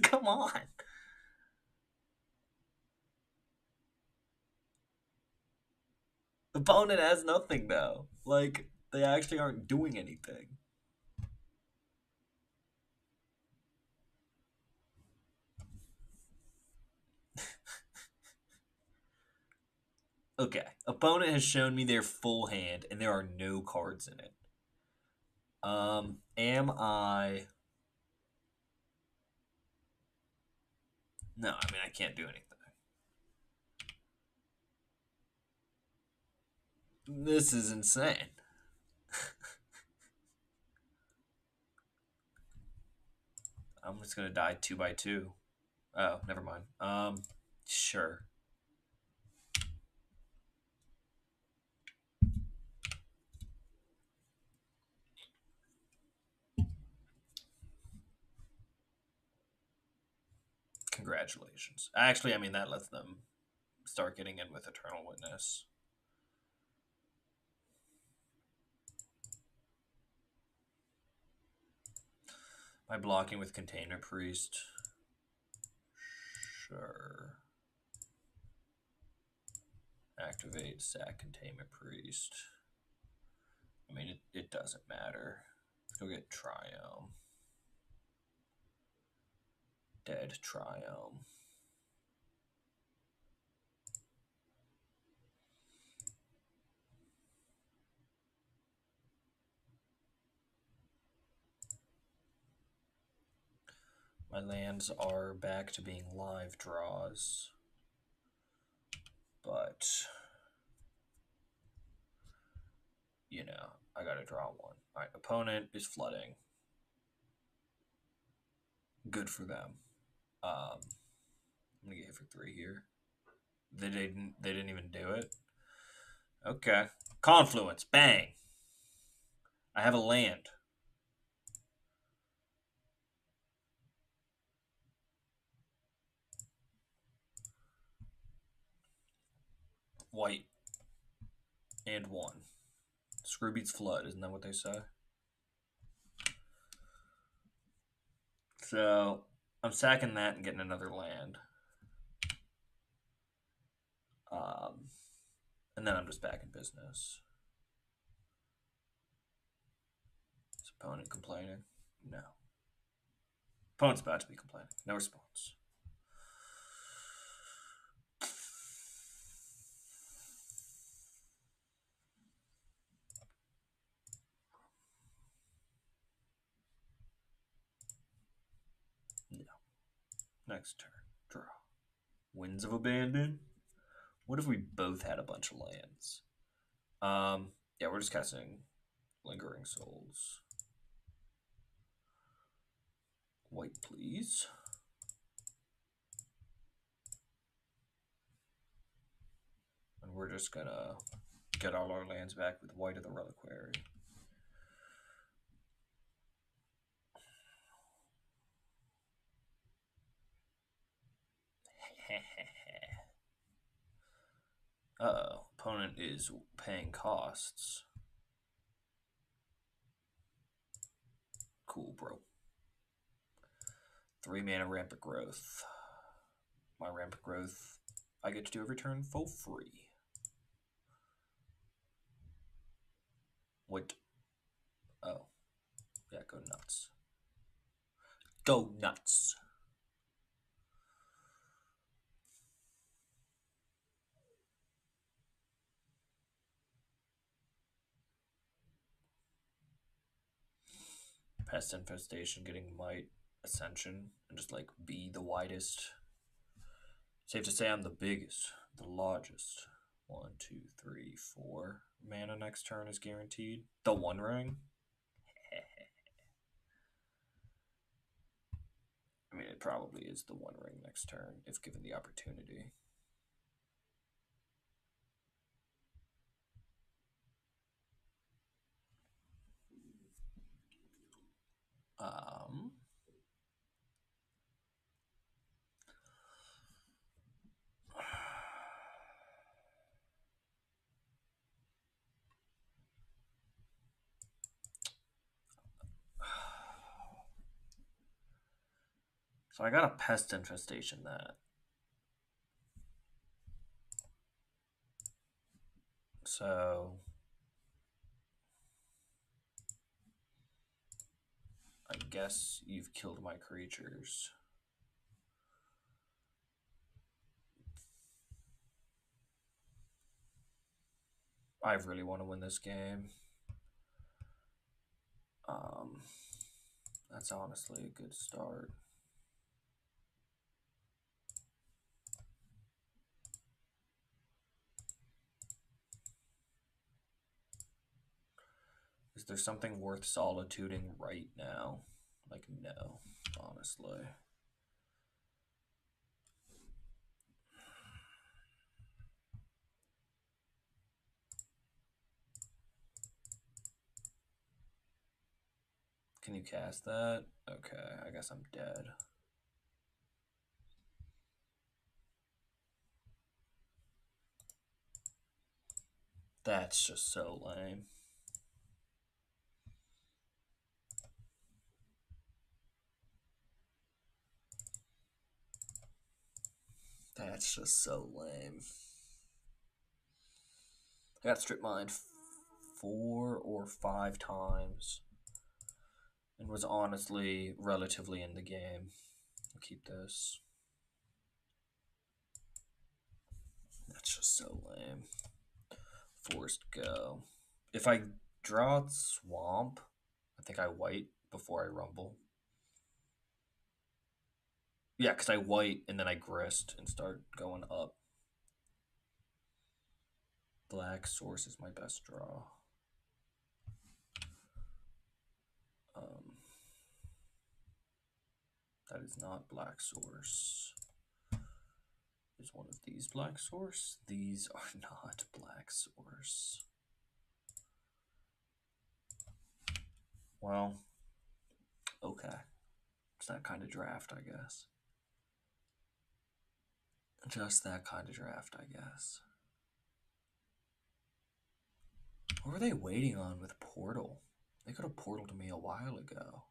Come on. Opponent has nothing though. Like, they actually aren't doing anything. Okay. Opponent has shown me their full hand and there are no cards in it. Am I? No, I mean I can't do anything. This is insane. I'm just gonna die 2x2. Oh, never mind. Sure. Congratulations. Actually, I mean that lets them start getting in with Eternal Witness. By blocking with Containment Priest. Sure. Activate, sack Containment Priest. I mean, it doesn't matter. Go get Triome. Dead Triome. My lands are back to being live draws. But, you know, I gotta draw one. Alright, opponent is flooding. Good for them. I'm gonna get hit for 3 here. They didn't. They didn't even do it. Okay. Confluence. Bang. I have a land. White and 1. Screw beats flood. Isn't that what they say? So I'm sacking that and getting another land. Um, and then I'm just back in business. Is opponent complaining? No. Opponent's about to be complaining. No response. No. Next turn. Draw. Winds of Abandon. What if we both had a bunch of lands? Yeah, we're just casting Lingering Souls. White, please. And we're just gonna get all our lands back with White of the Reliquary. Uh-oh. Opponent is paying costs. Cool, bro. 3 mana Rampant Growth. My Rampant Growth I get to do every turn for free. What? Oh. Yeah, go nuts. Go nuts. Pest Infestation getting Might Ascension and just like be the widest. Safe to say I'm the biggest, the largest. 1, 2, 3, 4 mana next turn is guaranteed. The One Ring. I mean, it probably is the One Ring next turn if given the opportunity. Um, so I got a Pest Infestation that. So I guess you've killed my creatures. I really want to win this game. That's honestly a good start. Is there something worth solituding right now? Like, no, honestly. Can you cast that? Okay, I guess I'm dead. That's just so lame. That's just so lame. I got strip mined 4 or 5 times and was honestly relatively in the game. I'll keep this. That's just so lame. Forced go. If I draw Swamp, I think I white before I rumble. Yeah, because I white and then I grist and start going up. Black Source is my best draw. Um, That is not black source. Is one of these black source? These are not black source. Well, okay. It's that kind of draft, I guess. Just that kind of draft, I guess. What were they waiting on with Portal? They could have portaled me a while ago.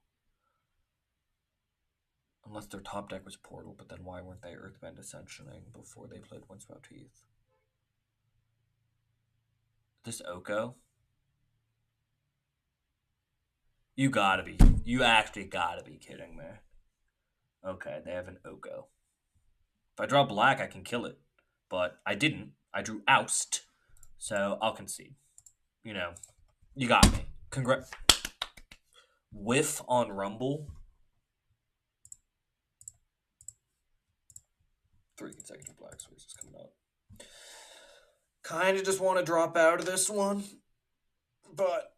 Unless their top deck was Portal, but then why weren't they Earthbend Ascensioning before they played Windswept Teeth? This Oko? You gotta be. You actually gotta be kidding me. Okay, they have an Oko. If I draw black, I can kill it. But I didn't. I drew Oust. So I'll concede. You know, you got me. Congrats. Whiff on Rumble. 3 consecutive black sources coming up. Kind of just want to drop out of this one. But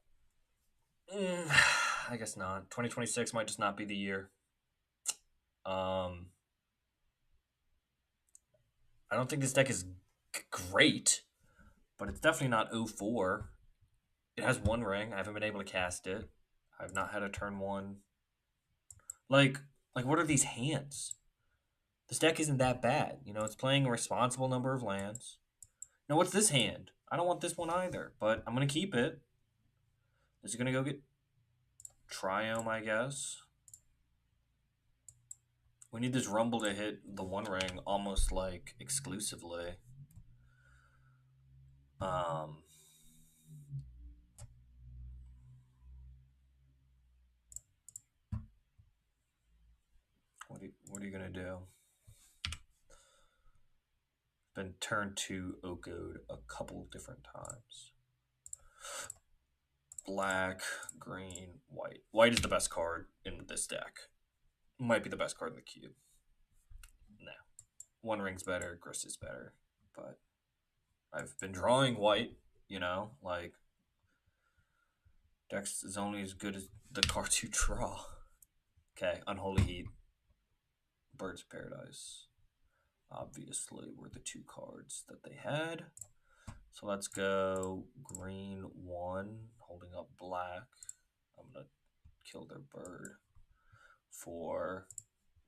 I guess not. 2026 might just not be the year. I don't think this deck is great, but it's definitely not 04. It has 1 ring. I haven't been able to cast it. I've not had a turn 1. Like what are these hands? This deck isn't that bad. You know, it's playing a responsible number of lands. Now, what's this hand? I don't want this one either, but I'm going to keep it. Is it going to go get Triome, I guess? We need this Rumble to hit the 1 ring almost like exclusively. What are you gonna do? Been turned to Okoed a couple different times. Black, green, white. White is the best card in this deck. Might be the best card in the cube. No. 1 ring's better, Grist is better. But I've been drawing white, you know, like Dex is only as good as the cards you draw. Okay, Unholy Heat. Birds of Paradise. Obviously were the 2 cards that they had. So let's go green 1, holding up black. I'm going to kill their bird for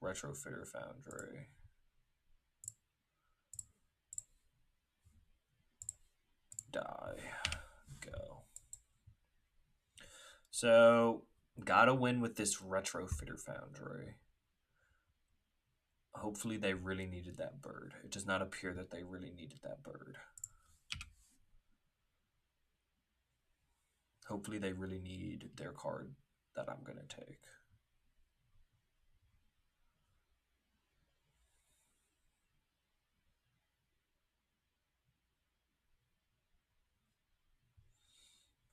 Retrofitter Foundry. Die. Go. So, gotta win with this Retrofitter Foundry. Hopefully they really needed that bird. It does not appear that they really needed that bird. Hopefully they really need their card that I'm going to take.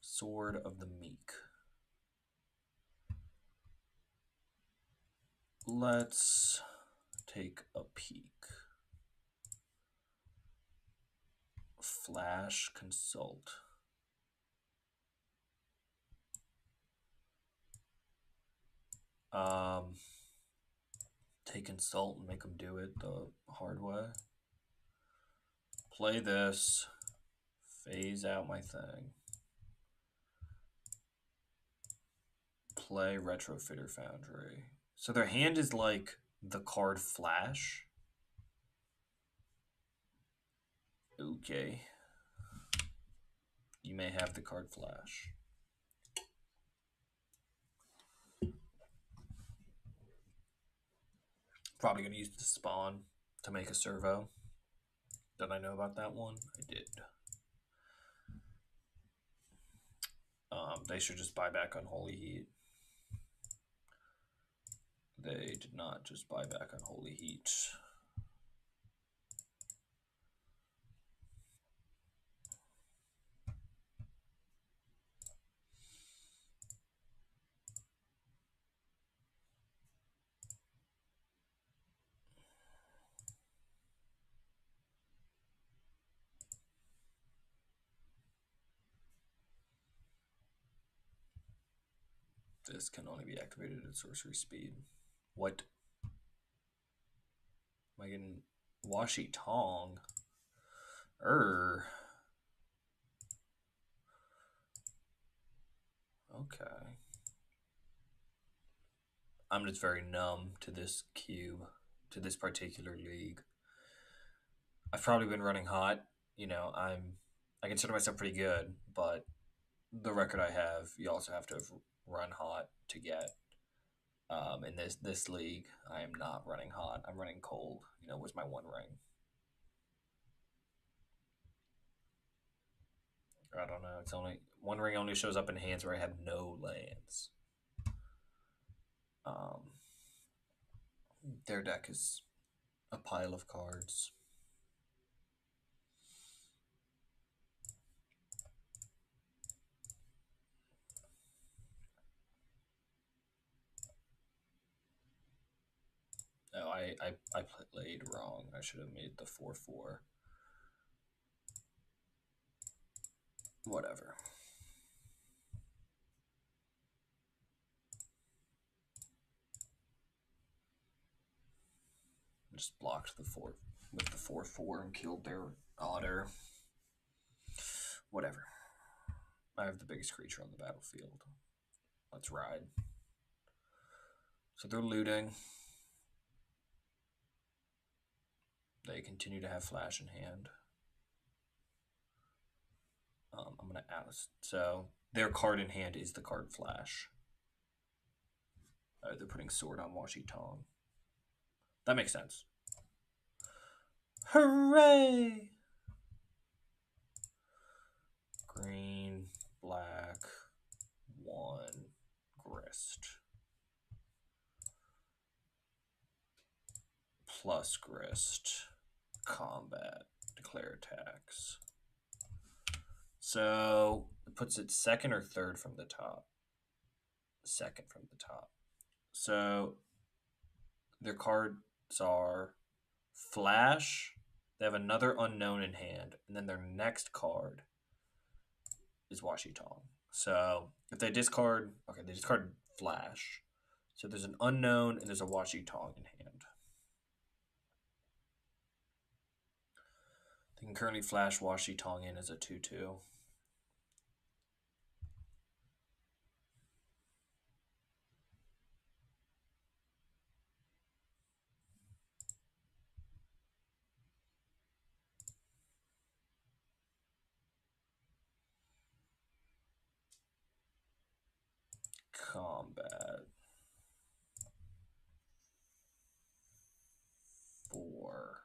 Sword of the Meek. Let's take a peek. Flash Consult. Take Consult and make them do it the hard way. Play this. Phase out my thing. Play Retrofitter Foundry. So their hand is like the card Flash. Okay. You may have the card Flash. Probably going to use the spawn to make a servo. Did I know about that one? I did. They should just buy back Unholy Heat. They did not just buy back Unholy Heat. This can only be activated at sorcery speed. What? Am I getting Washi Tong? Er. Okay. I'm just very numb to this cube, to this particular league. I've probably been running hot. I consider myself pretty good, but the record I have, you also have to have run hot to get. In this league, I am not running hot. I'm running cold. With my one ring. I don't know. It's only one ring only shows up in hands where I have no lands. Um, their deck is a pile of cards. Oh, I played wrong. I should have made the 4/4. Whatever. Just blocked the 4 with the 4/4 and killed their otter. Whatever. I have the biggest creature on the battlefield. Let's ride. So they're looting. They continue to have flash in hand. I'm going to oust. So their card in hand is the card flash. They're putting sword on Washi Tong. That makes sense. Hooray! Green, black, 1, grist. Plus grist. Combat. Declare attacks. So it puts it second or third from the top. Second from the top. So their cards are Flash. They have another unknown in hand, and then their next card is Washi Tong. So if they discard, they discard Flash. So there's an unknown and there's a Washi Tong in hand. They can currently flash Washi Tong in as a 2/2. Combat. 4.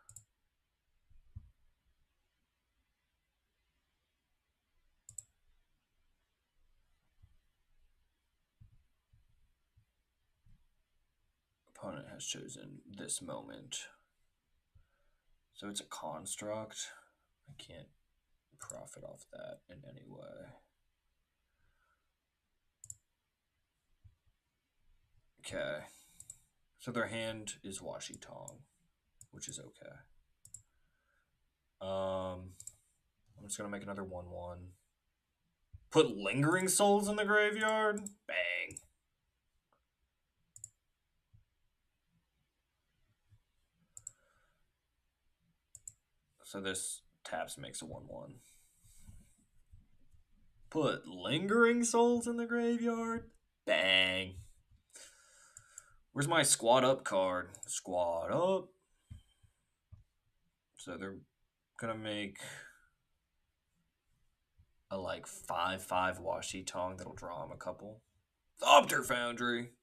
Opponent has chosen this moment. So it's a construct. I can't profit off that in any way. Okay. So their hand is Washi Tong, which is okay. I'm just gonna make another 1/1. Put Lingering Souls in the graveyard? Bang. So this taps makes a 1/1. Put Lingering Souls in the graveyard? Bang. Where's my squad up card? Squad up. So they're gonna make a 5/5 Washi Tong that'll draw him a couple. Opter Foundry.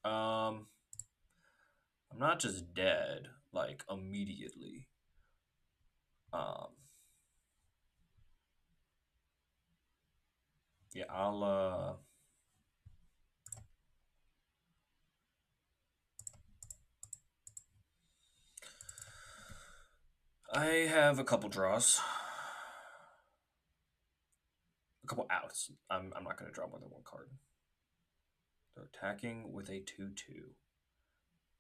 I'm not just dead immediately. Yeah, I have a couple draws. A couple outs. I'm not going to draw more than one card. They're attacking with a 2/2,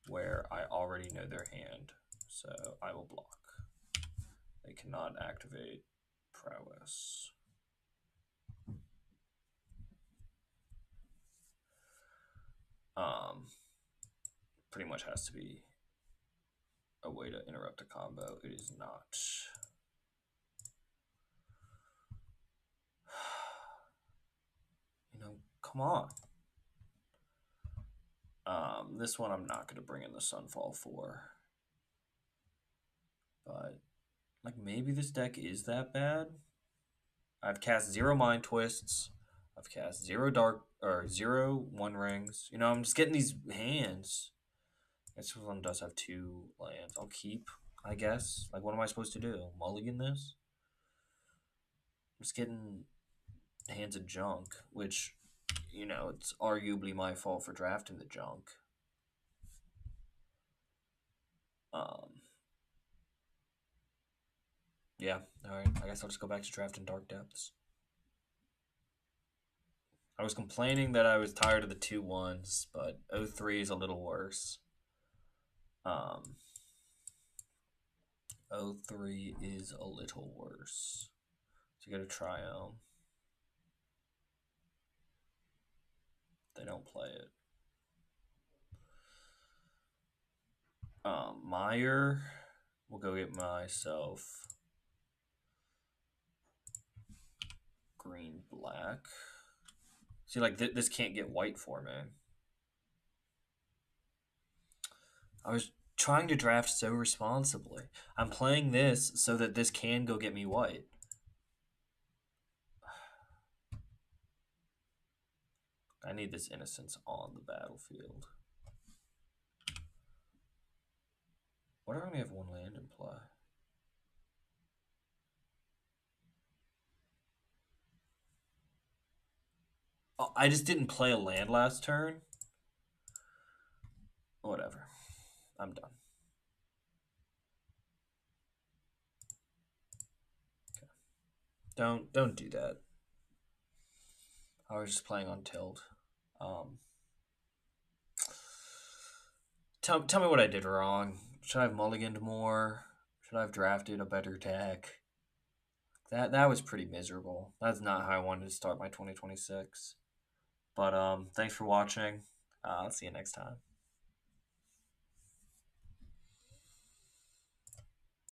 where I already know their hand, so I will block. They cannot activate Prowess. Pretty much has to be a way to interrupt a combo. It is not. Come on. This one I'm not going to bring in the Sunfall for. But, like, maybe this deck is that bad? I've cast 0 Mind Twists. I've cast 0 Dark, or 0 One Rings. I'm just getting these hands. This one does have 2 lands. I'll keep, I guess. Like, what am I supposed to do? Mulligan this? I'm just getting hands of junk, which, it's arguably my fault for drafting the junk. Yeah, alright. I guess I'll just go back to drafting Dark Depths. I was complaining that I was tired of the 2-1s, but 0-3 is a little worse. 0-3 is a little worse. So you gotta try them. They don't play it. Meyer. We'll go get myself green black. See, like, this can't get white for me. I was trying to draft so responsibly. I'm playing this so that this can go get me white. I need this innocence on the battlefield. What if I only have 1 land in play? Oh, I just didn't play a land last turn. Whatever. I'm done. Okay. Don't do that. I was just playing on tilt. Tell me what I did wrong. Should I have mulliganed more? Should I have drafted a better deck? That was pretty miserable. That's not how I wanted to start my 2026. But thanks for watching. I'll see you next time.